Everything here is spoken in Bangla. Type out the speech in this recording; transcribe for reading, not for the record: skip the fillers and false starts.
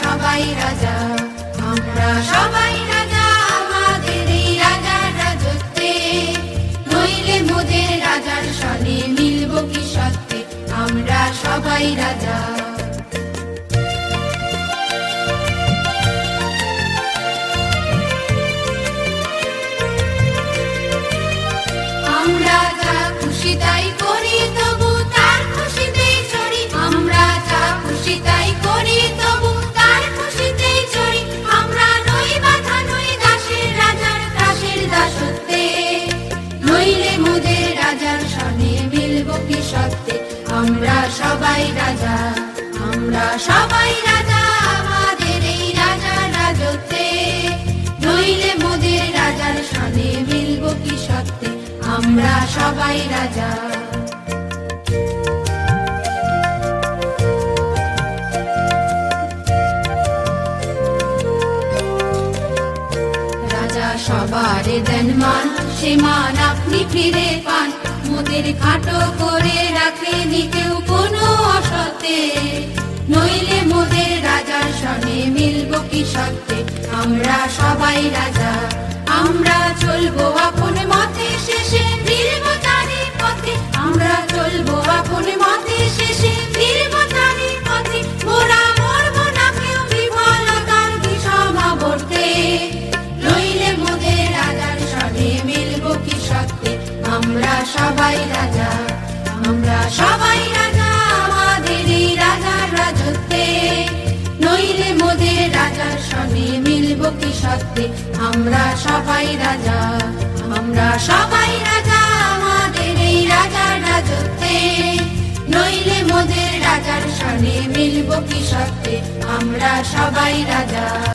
সবাই রাজা, আমরা সবাই রাজা আমাদের এই রাজার রাজত্বে, নইলে মোদের রাজার সনে মিলব কি সত্যে, আমরা সবাই রাজা। আমরা যা খুশি তাই করি তবু তার খুশিতেই চড়ি, আমরা যা খুশি তাই করি তবু তার খুশিতেই চড়ি, আমরা নই বাধা নই দাসের রাজার দাসের দাসত্বে, নইলে মোদের রাজার সনে মিলব কি সত্যে, আমরা সবাই রাজা, আমরা সবাই রাজা আমাদের এই রাজার রাজত্বে, নইলে মোদের রাজার সনে মিলব কি সত্যে, আমরা সবাই রাজা। রাজা সবারে দেন মান, সে মান আপনি ফিরে পান, মোদের খাটো করে রাখেনি কেউ কোনো অসতে, নইলে মোদের রাজার সনে মিলব কি সত্যে, আমরা সবাই রাজা, আমরা চলবো আপন মতে শেষে ফিরব তারি পথে, আমরা চলবো আপন মতে শেষে ফিরব তারি পথে, মোরা মরব না কেউ বিফলতার বিষমাবর্তে, নইলে মোদের রাজার সনে মিলব কি সত্যে, আমরা সবাই রাজা, আমরা সবাই রাজা আমাদের এই রাজার রাজত্বে, নইলে মোদের রাজার সনে মিলব কি সত্যে, আমরা সবাই রাজা, আমরা সবাই রাজা আমাদের এই রাজার রাজত্বে, নইলে মোদের রাজার সনে মিলব কি সত্যে, আমরা সবাই রাজা।